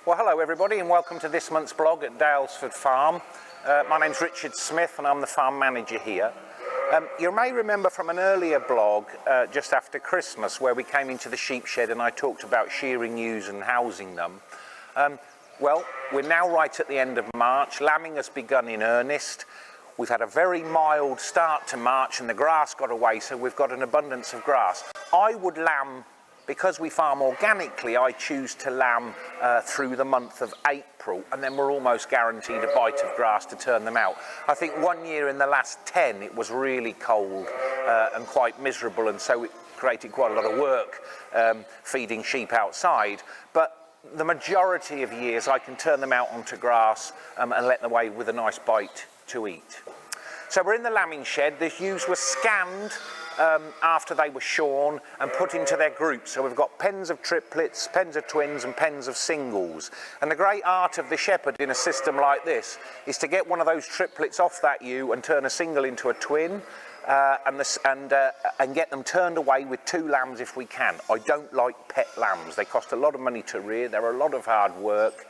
Well, hello everybody and welcome to this month's blog at Daylesford Farm. My name's Richard Smith and I'm the farm manager here. You may remember from an earlier blog just after Christmas where we came into the sheep shed and I talked about shearing ewes and housing them. Well, we're now right at the end of March. Lambing has begun in earnest. We've had a very mild start to March and the grass got away, so we've got an abundance of grass. I would lamb, because we farm organically, I choose to lamb through the month of April, and then we're almost guaranteed a bite of grass to turn them out. I think one year in the last 10 it was really cold and quite miserable, and so it created quite a lot of work feeding sheep outside. But the majority of years I can turn them out onto grass and let them away with a nice bite to eat. So we're in the lambing shed. The ewes were scanned after they were shorn and put into their groups. So we've got pens of triplets, pens of twins and pens of singles. And the great art of the shepherd in a system like this is to get one of those triplets off that ewe and turn a single into a twin and get them turned away with 2 lambs if we can. I don't like pet lambs. They cost a lot of money to rear. They're a lot of hard work.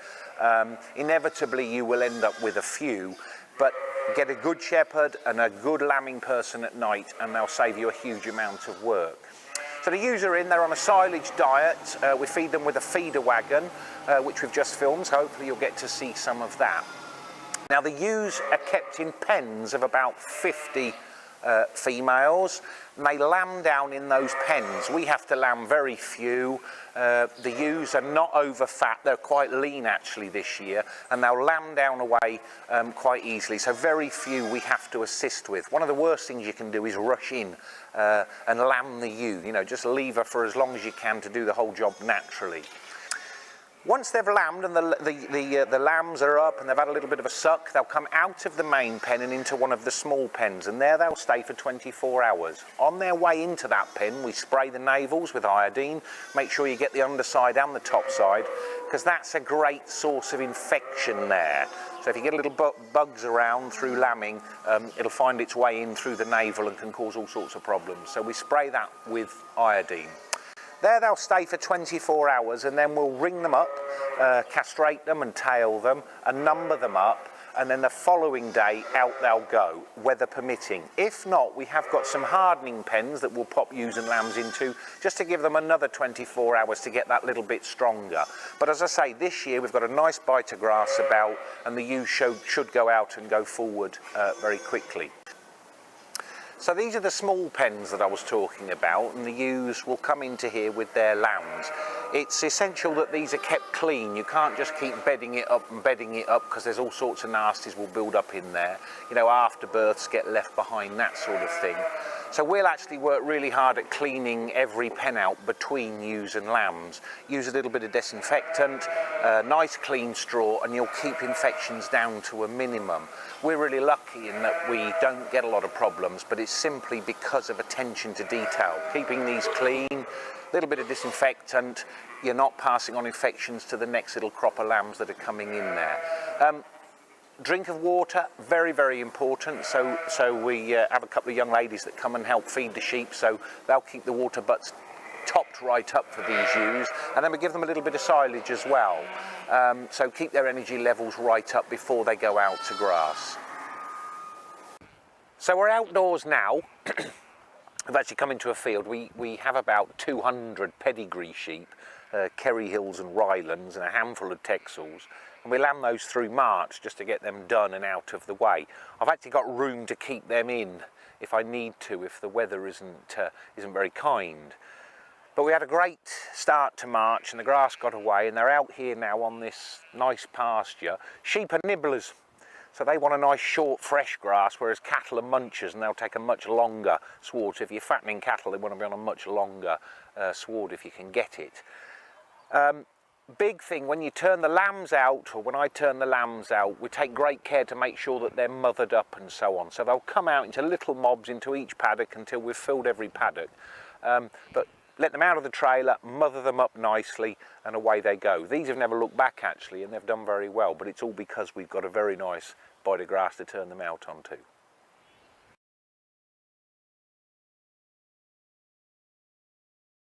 Inevitably you will end up with a few, but get a good shepherd and a good lambing person at night and they'll save you a huge amount of work. So the ewes are in, they're on a silage diet. We feed them with a feeder wagon, which we've just filmed, so hopefully you'll get to see some of that. Now the ewes are kept in pens of about 50 females, and they lamb down in those pens. We have to lamb very few. The ewes are not over fat, they're quite lean actually this year, and they'll lamb down away quite easily, so very few we have to assist with. One of the worst things you can do is rush in and lamb the ewe, just leave her for as long as you can to do the whole job naturally. Once they've lambed and the lambs are up and they've had a little bit of a suck, they'll come out of the main pen and into one of the small pens, and there they'll stay for 24 hours. On their way into that pen, we spray the navels with iodine. Make sure you get the underside and the top side, because that's a great source of infection there. So if you get little bugs around through lambing, it'll find its way in through the navel and can cause all sorts of problems. So we spray that with iodine. There they'll stay for 24 hours and then we'll ring them up, castrate them and tail them and number them up, and then the following day out they'll go, weather permitting. If not, we have got some hardening pens that we'll pop ewes and lambs into just to give them another 24 hours to get that little bit stronger. But as I say, this year we've got a nice bite of grass about and the ewes should go out and go forward very quickly. So these are the small pens that I was talking about, and the ewes will come into here with their lambs. It's essential that these are kept clean. You can't just keep bedding it up because there's all sorts of nasties will build up in there. Afterbirths get left behind, that sort of thing. So we'll actually work really hard at cleaning every pen out between ewes and lambs. Use a little bit of disinfectant, nice clean straw, and you'll keep infections down to a minimum. We're really lucky in that we don't get a lot of problems, but it's simply because of attention to detail. Keeping these clean, a little bit of disinfectant, you're not passing on infections to the next little crop of lambs that are coming in there. Drink of water, very, very important. So we have a couple of young ladies that come and help feed the sheep, so they'll keep the water butts topped right up for these ewes, and then we give them a little bit of silage as well. So keep their energy levels right up before they go out to grass. So we're outdoors now. We've actually come into a field. We have about 200 pedigree sheep, Kerry Hills and Rylands, and a handful of Texels. And we lamb those through March just to get them done and out of the way. I've actually got room to keep them in if I need to, if the weather isn't very kind. But we had a great start to March and the grass got away, and they're out here now on this nice pasture. Sheep are nibblers, so they want a nice short fresh grass, whereas cattle are munchers and they'll take a much longer sward. So if you're fattening cattle, they want to be on a much longer sward if you can get it. Big thing, when you turn the lambs out, or when I turn the lambs out, we take great care to make sure that they're mothered up and so on. So they'll come out into little mobs into each paddock until we've filled every paddock. But let them out of the trailer, mother them up nicely, and away they go. These have never looked back actually, and they've done very well, but it's all because we've got a very nice bite of grass to turn them out onto.